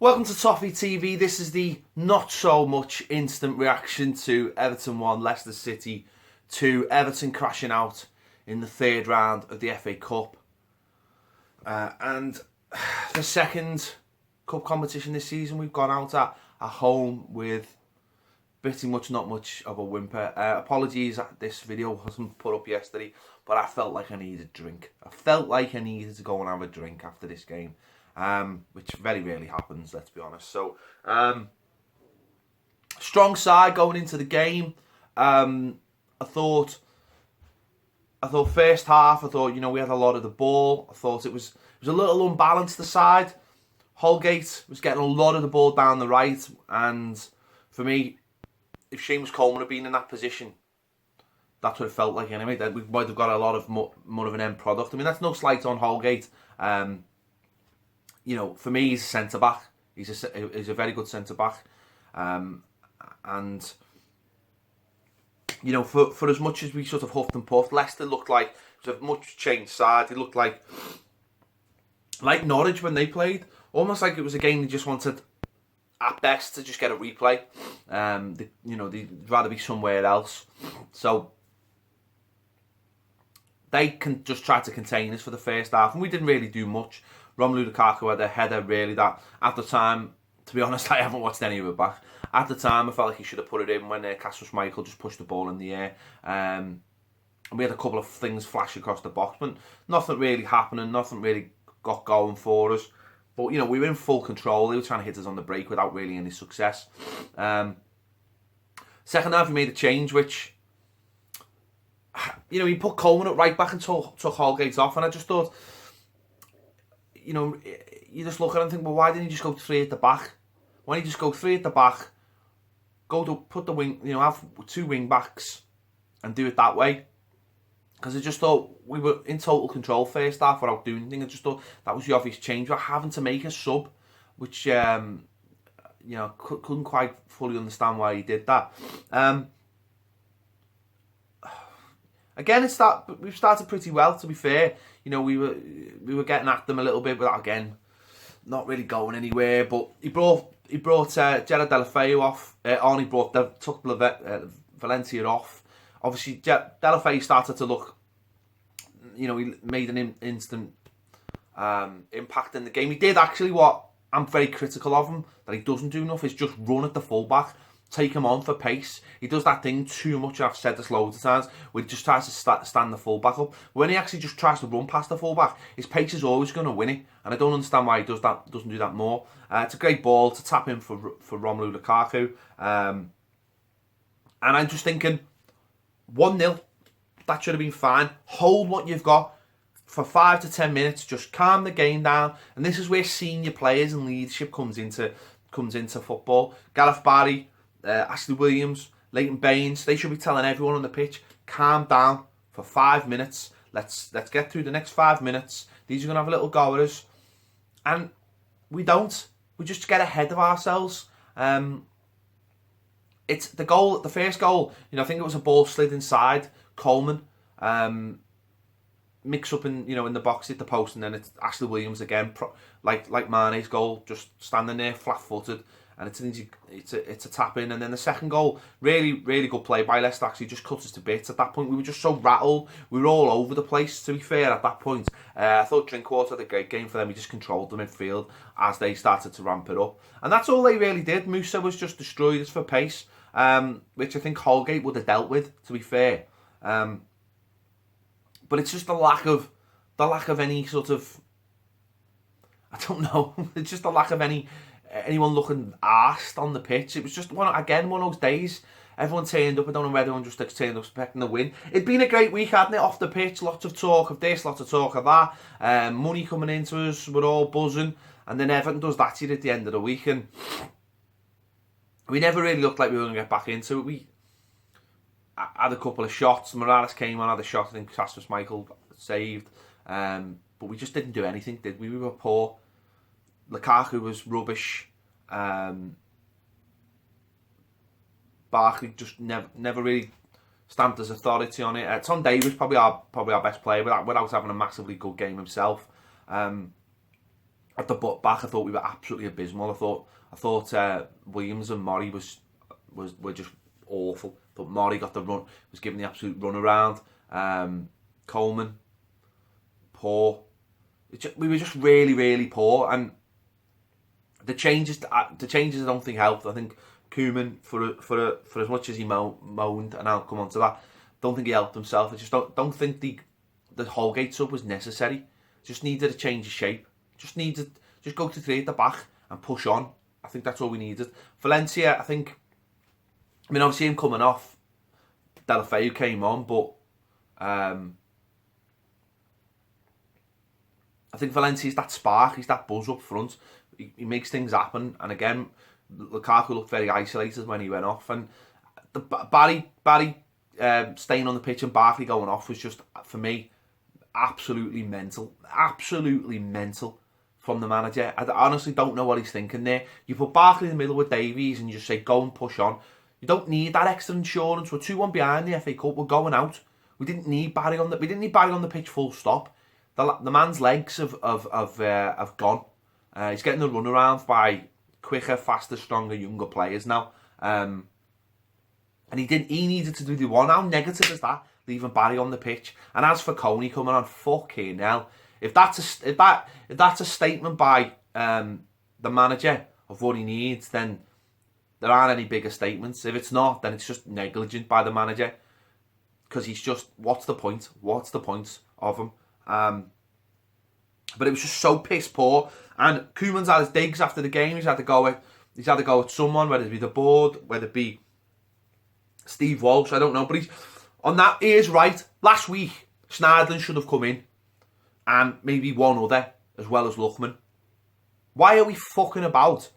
Welcome to Toffee TV. This is the not so much instant reaction to Everton 1, Leicester City 2. Everton crashing out in the third round of the FA Cup. And the second cup competition this season, we've gone out at home with pretty much not much of a whimper. Apologies that this video wasn't put up yesterday, but I felt like I needed a drink. I felt like I needed to go and have a drink after this game. Which very rarely happens, let's be honest. So, strong side going into the game. I thought first half, we had a lot of the ball. I thought it was a little unbalanced, the side. Holgate was getting a lot of the ball down the right, and for me, if Seamus Coleman had been in that position, that's what it felt like anyway. That we might have got a lot of more of an end product. I mean, that's no slight on Holgate. For me, he's a centre-back. He's a very good centre-back. And, for as much as we sort of huffed and puffed, Leicester looked like it was a much changed side. They looked like Norwich when they played. Almost like it was a game they just wanted, at best, to just get a replay. They'd rather be somewhere else. So they can just try to contain us for the first half. And we didn't really do much. Romelu Lukaku had a header, really, that at the time, to be honest, I haven't watched any of it back. At the time, I felt like he should have put it in when Michael just pushed the ball in the air. And we had a couple of things flash across the box, but nothing really happening, nothing really got going for us. But, we were in full control. They were trying to hit us on the break without really any success. Second half, he made a change, which, he put Coleman at right back and took Holgate off, and I just thought, you just look at it and think, well, why didn't you just go 3 at the back? Why don't you just go 3 at the back, put the wing, have 2 wing backs and do it that way? Because I just thought we were in total control first half without doing anything. I just thought that was the obvious change. We're having to make a sub, which, couldn't quite fully understand why he did that. Again, we've started pretty well, to be fair. We were getting at them a little bit, but again, not really going anywhere. But he brought Gerard Deulofeu off. Took Valencia off. Obviously, Deulofeu started to look. He made an instant impact in the game. He did actually what I'm very critical of him that he doesn't do enough is just run at the fullback. Take him on for pace. He does that thing too much, and I've said this loads of times, where he just tries to stand the fullback up. When he actually just tries to run past the fullback, his pace is always going to win it, and I don't understand why he doesn't do that more. It's a great ball to tap in for Romelu Lukaku. And I'm just thinking, 1-0, that should have been fine. Hold what you've got for 5 to 10 minutes, just calm the game down, and this is where senior players and leadership comes into football. Gareth Barry, Ashley Williams, Leighton Baines, they should be telling everyone on the pitch, calm down for 5 minutes. Let's get through the next 5 minutes. These are going to have a little go at us. And we don't. We just get ahead of ourselves. It's the first goal, I think it was a ball slid inside Coleman. Mix up in the box, hit the post, and then it's Ashley Williams again, like Mane's goal, just standing there flat-footed, and it's a tap in. And then the second goal, really good play by Leicester, actually just cut us to bits. At that point, we were just so rattled. We were all over the place, to be fair, at that point. I thought Drinkwater had a great game for them. He just controlled the midfield as they started to ramp it up. And that's all they really did. Musa was just destroyed us for pace, which I think Holgate would have dealt with, to be fair. But it's just the lack of any sort of, I don't know, it's just the lack of anyone looking arsed on the pitch. It was just one of those days. Everyone turned up. I don't know whether everyone just turned up expecting the win. It'd been a great week, hadn't it? Off the pitch, lots of talk of this, lots of talk of that. Money coming into us, we're all buzzing. And then Everton does that here at the end of the week, and we never really looked like we were going to get back into it. We had a couple of shots. Morales came on, had a shot. I think Michael saved. But we just didn't do anything, did we? We were poor. Lukaku was rubbish. Barkley just never really stamped his authority on it. Tom Davies probably our best player without having a massively good game himself. And At the back, I thought we were absolutely abysmal. I thought Williams and Murray were just awful. But Murray got the run, was given the absolute run around. Coleman, poor. We were just really, really poor, and the changes I don't think helped. I think Koeman, for as much as he moaned, and I'll come on to that, don't think he helped himself. I just don't think the Holgate sub was necessary. Just needed a change of shape. Just go to 3 at the back and push on. I think that's all we needed. Valencia, I mean, obviously him coming off, Delafeu came on, but I think Valencia's that spark, he's that buzz up front. He makes things happen, and again, Lukaku looked very isolated when he went off, and the Barry staying on the pitch and Barkley going off was just, for me, absolutely mental from the manager. I honestly don't know what he's thinking there. You put Barkley in the middle with Davies and you just say go and push on. You don't need that extra insurance. We're 2-1 behind the FA Cup. We're going out. We didn't need Barry on the pitch full stop. The man's legs have gone. He's getting the runaround by quicker, faster, stronger, younger players now. And he needed to do the one. How negative is that? Leaving Barry on the pitch. And as for Coney coming on, fucking hell. If that's a statement by the manager of what he needs, then there aren't any bigger statements. If it's not, then it's just negligent by the manager. Because he's just, what's the point? What's the point of him? But it was just so piss poor. And Koeman's had his digs after the game. He's had to go at someone, whether it be the board, whether it be Steve Walsh, I don't know. But he is right. Last week, Schneiderlin should have come in. And maybe one other, as well as Lookman. Why are we fucking about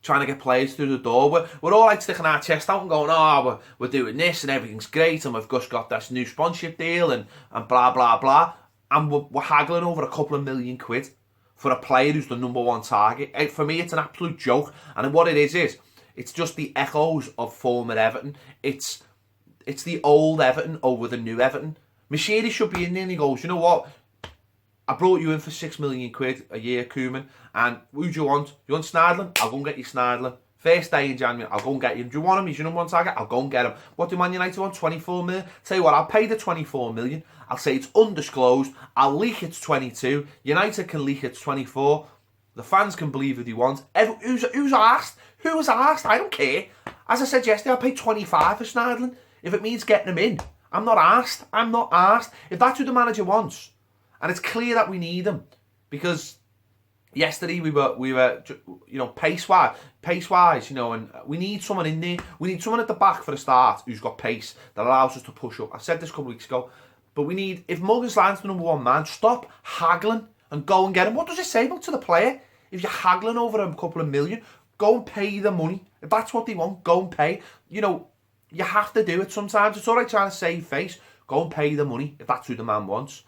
trying to get players through the door? We're all like sticking our chest out and going, oh, we're doing this and everything's great and we've just got this new sponsorship deal and blah, blah, blah. And we're haggling over a couple of £1 million for a player who's the #1 target. For me, it's an absolute joke. And what it is it's just the echoes of former Everton. It's the old Everton over the new Everton. Machiri should be in there and he goes, you know what? I brought you in for £6 million a year, Koeman. And who do you want? You want Schneiderlin? I'll go and get you Schneiderlin. First day in January, I'll go and get him. Do you want him? He's your #1 target? I'll go and get him. What do Man United want? 24 million? Tell you what, I'll pay the 24 million. I'll say it's undisclosed. I'll leak it's 22. United can leak it's 24. The fans can believe if they want. Who's asked? Who was asked? I don't care. As I said yesterday, I'll pay 25 for Schneiderlin. If it means getting him in. I'm not asked. If that's who the manager wants. And it's clear that we need him. Because yesterday we were pace-wise, and we need someone in there. We need someone at the back for a start who's got pace that allows us to push up. I said this a couple of weeks ago. But we need, if Morgan's Line's the #1 man, stop haggling and go and get him. What does it say about to the player? If you're haggling over a couple of million, go and pay the money. If that's what they want, go and pay. You have to do it sometimes. It's all right trying to save face. Go and pay the money if that's who the man wants.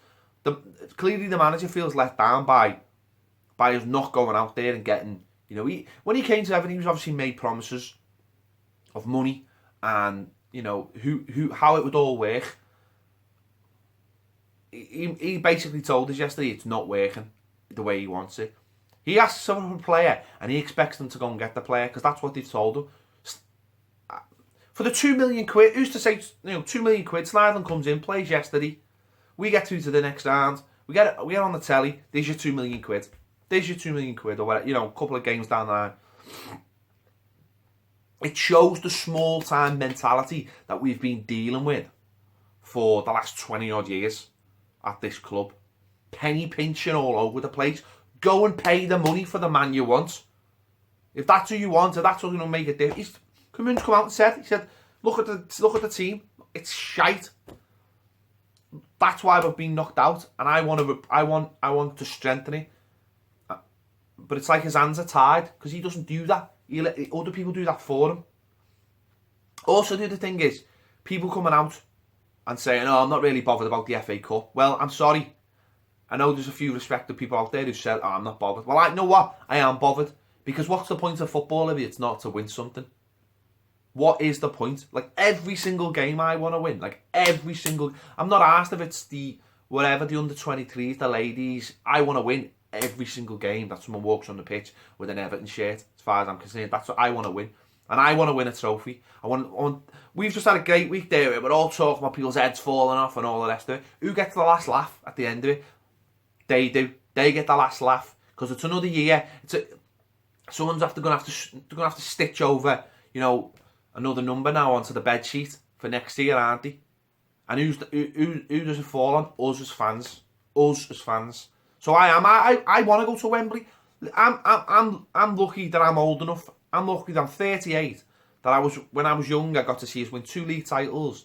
Clearly the manager feels let down by us not going out there and getting, when he came to Everton, he was obviously made promises of money and, how it would all work. He basically told us yesterday it's not working the way he wants it. He asks for a player and he expects them to go and get the player because that's what they've told him. For the £2 million, who's to say, £2 million, Schneiderlin comes in, plays yesterday, we get through to the next round, we get on the telly, there's your £2 million. There's your £2 million or whatever, a couple of games down the line. It shows the small time mentality that we've been dealing with for the last 20 odd years at this club. Penny pinching all over the place. Go and pay the money for the man you want. If that's who you want, if that's what's going to make a difference. Koeman's come out and said, look at the team. It's shite. That's why we've been knocked out, and I want to strengthen it. But it's like his hands are tied because he doesn't do that. He let other people do that for him. Also, the other thing is people coming out and saying, "Oh, I'm not really bothered about the FA Cup." Well, I'm sorry. I know there's a few respected people out there who said, "Oh, I'm not bothered." Well, I know what I am bothered because what's the point of football if it's not to win something? What is the point? Like every single game I want to win. I'm not asked if it's the under 23s, the ladies. I want to win every single game that someone walks on the pitch with an Everton shirt. As far as I'm concerned, that's what I want to win. And I want to win a trophy. We've just had a great week there. We're all talking about people's heads falling off and all the rest of it. Who gets the last laugh at the end of it? They do. They get the last laugh because it's another year. Someone's gonna have to stitch over, you know, another number now onto the bed sheet for next year, aren't they? And who does it fall on? Us as fans. Us as fans. So I want to go to Wembley. I'm lucky that I'm old enough. I'm lucky that I'm 38. When I was young, I got to see us win 2 league titles.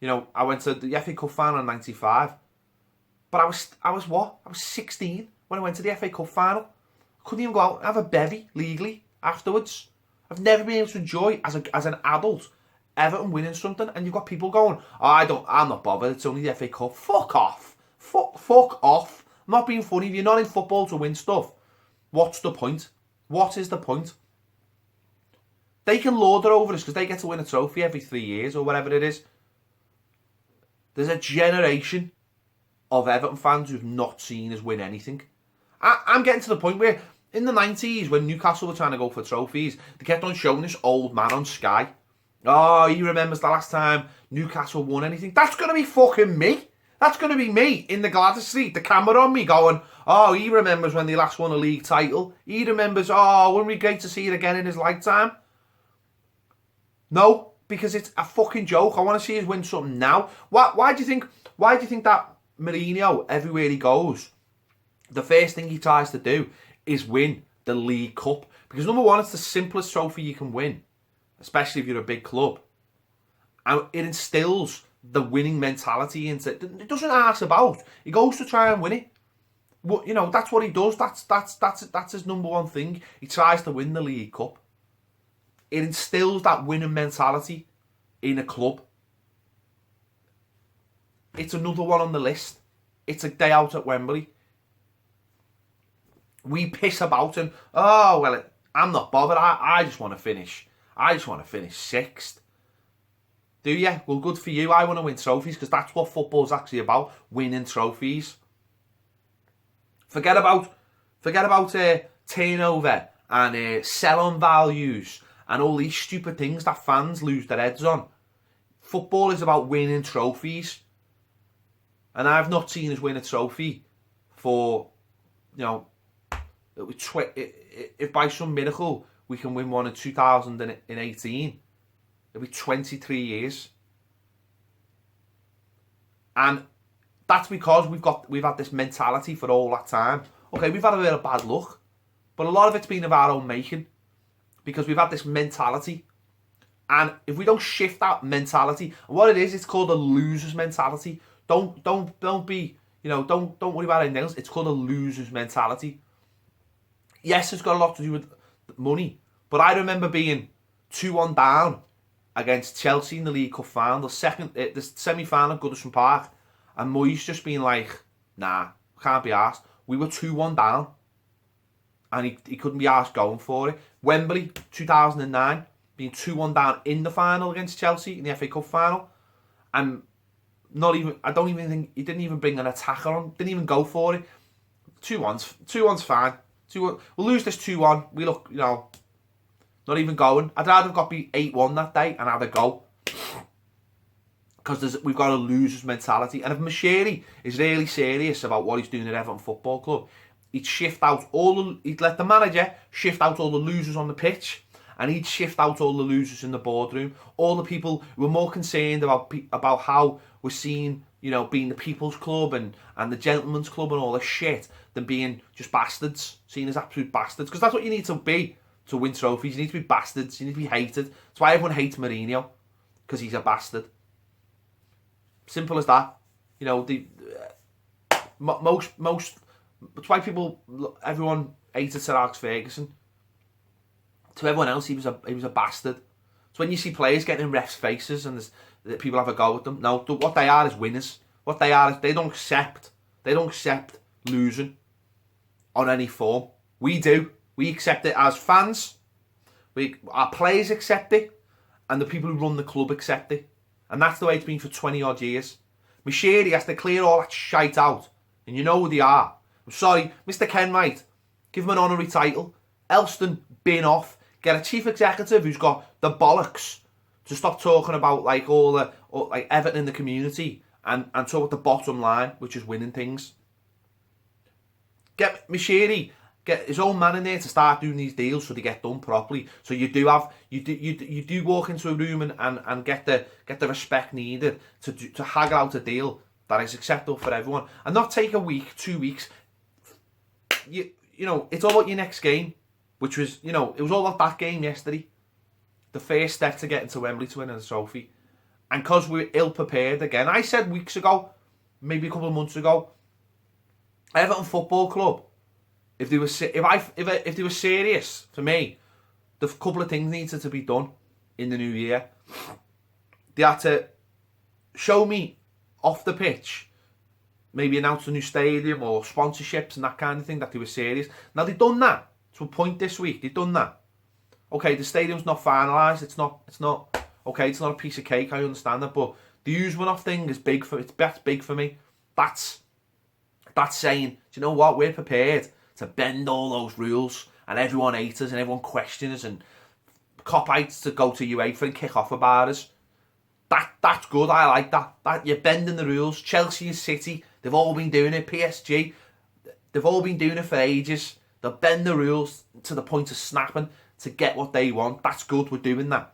You know, I went to the FA Cup final in '95. But I was what? I was 16 when I went to the FA Cup final. I couldn't even go out and have a bevy legally afterwards. I've never been able to enjoy as an adult Everton winning something, and you've got people going, oh, I'm not bothered, it's only the FA Cup. Fuck off. Fuck off. I'm not being funny. If you're not in football to win stuff, what's the point? What is the point? They can lord it over us because they get to win a trophy every 3 years or whatever it is. There's a generation of Everton fans who've not seen us win anything. I'm getting to the point where in the 90s, when Newcastle were trying to go for trophies, they kept on showing this old man on Sky. Oh, he remembers the last time Newcastle won anything. That's going to be fucking me. That's going to be me in the Gladys Street, the camera on me going, oh, he remembers when they last won a league title. He remembers, oh, wouldn't it be great to see it again in his lifetime? No, because it's a fucking joke. I want to see us win something now. Why do you think that Mourinho, everywhere he goes, the first thing he tries to do is win the League Cup? Because number one, it's the simplest trophy you can win, especially if you're a big club. And it instills the winning mentality into it. It doesn't ask about. He goes to try and win it. Well, you know, that's what he does. That's his number one thing. He tries to win the League Cup. It instills that winning mentality in a club. It's another one on the list. It's a day out at Wembley. We piss about and, oh, well, I'm not bothered. I just want to finish. I just want to finish 6th. Do you? Well, good for you. I want to win trophies because that's what football's actually about. Winning trophies. Forget about turnover and sell-on values and all these stupid things that fans lose their heads on. Football is about winning trophies. And I've not seen us win a trophy for, you know, if by some miracle we can win one in 2018, it'll be 23 years. And that's because we've had this mentality for all that time. Okay, we've had a bit of bad luck, but a lot of it's been of our own making because we've had this mentality. And if we don't shift that mentality, and what it is, it's called a loser's mentality. Don't be, you know, don't worry about anything else. It's called a loser's mentality. Yes, it's got a lot to do with money, but I remember being 2-1 down against Chelsea in the League Cup final, the semi-final at Goodison Park, and Moyes just being like, nah, can't be arsed. We were 2-1 down, and he couldn't be arsed going for it. Wembley, 2009, being 2-1 down in the final against Chelsea in the FA Cup final, and I don't even think he didn't even bring an attacker on, didn't even go for it. 2-1's fine. 2-1, we'll lose this 2-1. We look, you know, not even going. I'd rather have got beat 8-1 that day and have a go. Because we've got a loser's mentality. And if Moshiri is really serious about what he's doing at Everton Football Club, he'd let the manager shift out all the losers on the pitch, and he'd shift out all the losers in the boardroom, all the people who are more concerned about how we're seen, you know, being the people's club and the gentleman's club and all this shit, than being just bastards, seen as absolute bastards. Because that's what you need to be to win trophies. You need to be bastards. You need to be hated. That's why everyone hates Mourinho, because he's a bastard. Simple as that. You know, most. That's why everyone hated Sir Alex Ferguson. To everyone else, he was a bastard. So when you see players getting in refs' faces and people have a go at them, no, what they are is winners. What they are is they don't accept losing on any form. We do. We accept it as fans. Our players accept it, and the people who run the club accept it. And that's the way it's been for 20 odd years. Moshiri has to clear all that shite out, and you know who they are. I'm sorry, Mr. Kenwright, give him an honorary title. Elston, bin off. Get a chief executive who's got the bollocks to stop talking about like like Everton in the community and talk about the bottom line, which is winning things. Get Mishiri, get his own man in there to start doing these deals so they get done properly. So you do walk into a room and get the respect needed to haggle out a deal that is acceptable for everyone, and not take a week, 2 weeks. You know, it's all about your next game, which was, you know, it was all about that game yesterday. The first step to getting to Wembley to win a trophy. And because we were ill prepared again, I said weeks ago, maybe a couple of months ago, Everton Football Club, if they were serious, for me, the couple of things needed to be done in the new year. They had to show me off the pitch, maybe announce a new stadium or sponsorships and that kind of thing, that they were serious. Now they've done that to a point this week. They've done that. Okay, the stadium's not finalised. It's not. Okay, it's not a piece of cake. I understand that, but the Usmanov thing is big for. That's big for me. That's saying, do you know what? We're prepared to bend all those rules, and everyone hates us, and everyone questions us, and cop-outs to go to UEFA and kick off about us. That's good. I like that. That you're bending the rules. Chelsea and City, they've all been doing it. PSG, they've all been doing it for ages. They'll bend the rules to the point of snapping to get what they want. That's good. We're doing that.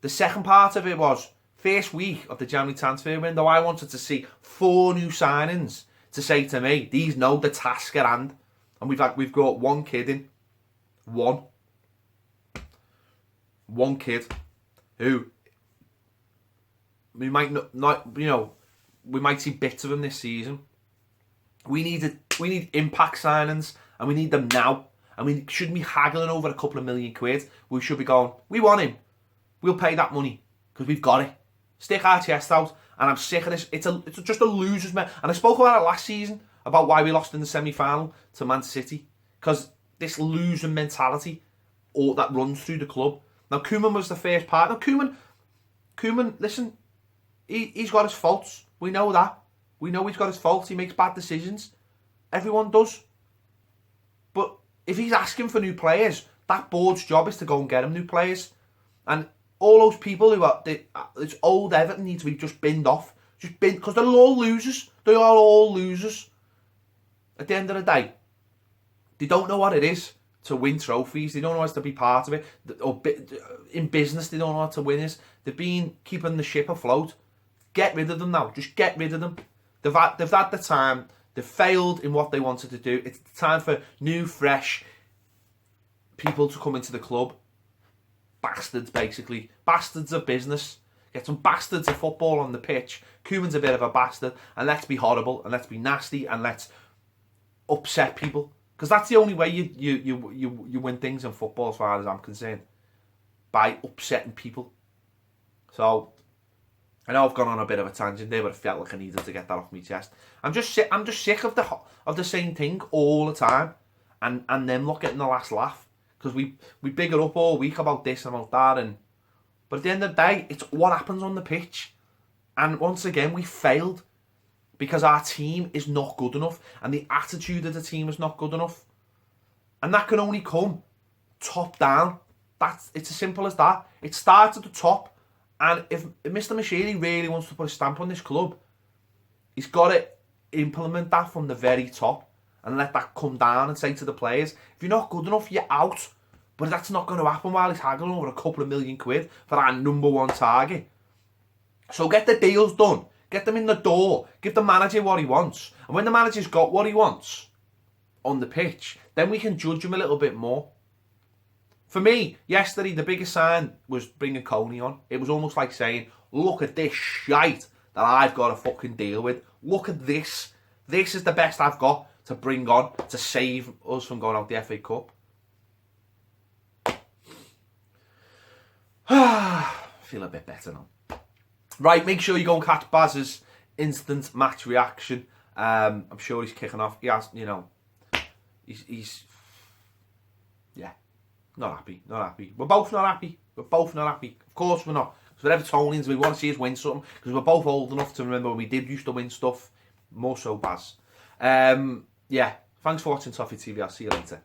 The second part of it was, first week of the January transfer window, I wanted to see 4 new signings to say to me, these know the task at hand. And we've got one kid in. One kid who we might not, you know, we might see bits of him this season. We need impact signings, and we need them now. And we shouldn't be haggling over a couple of million quid. We should be going, we want him. We'll pay that money because we've got it. Stick our chest out, and I'm sick of this. It's just a loser's man. And I spoke about it last season, about why we lost in the semi-final to Man City, because this losing mentality that runs through the club. Now, Koeman was the first part. Now, Koeman, listen, he's got his faults. We know that. We know he's got his faults. He makes bad decisions. Everyone does. But if he's asking for new players, that board's job is to go and get him new players. And all those people who are, it's old Everton need to be just binned off. Just binned, because they're all losers. They are all losers. At the end of the day, they don't know what it is to win trophies. They don't know how to be part of it. Or in business, they don't know how to win is. They've been keeping the ship afloat. Get rid of them now. Just get rid of them. They've had the time. They've failed in what they wanted to do. It's time for new, fresh people to come into the club. Bastards, basically. Bastards of business. Get some bastards of football on the pitch. Koeman's a bit of a bastard. And let's be horrible. And let's be nasty. And let's upset people. Because that's the only way you win things in football, as far as I'm concerned. By upsetting people. So, I know I've gone on a bit of a tangent there, but I felt like I needed to get that off my chest. I'm just sick of the same thing all the time. And them not getting the last laugh. Because we big it up all week about this and about that, but at the end of the day, it's what happens on the pitch. And once again, we failed because our team is not good enough, and the attitude of the team is not good enough. And that can only come top down. It's as simple as that. It starts at the top, and if Mr. Mashiri really wants to put a stamp on this club, he's got to implement that from the very top. And let that come down and say to the players, if you're not good enough, you're out. But that's not going to happen while he's haggling over a couple of million quid for our #1 target. So get the deals done. Get them in the door. Give the manager what he wants. And when the manager's got what he wants on the pitch, then we can judge him a little bit more. For me, yesterday, the biggest sign was bringing Coney on. It was almost like saying, look at this shite that I've got to fucking deal with. Look at this. This is the best I've got to bring on to save us from going out the FA Cup. Feel a bit better now. Right, make sure you go and catch Baz's instant match reaction. I'm sure he's kicking off. He has, you know, he's yeah, not happy. We're both not happy. Of course we're not. Because we're Evertonians, we want to see us win something. Because we're both old enough to remember when we did used to win stuff. More so Baz. yeah, thanks for watching Toffee TV. I'll see you later.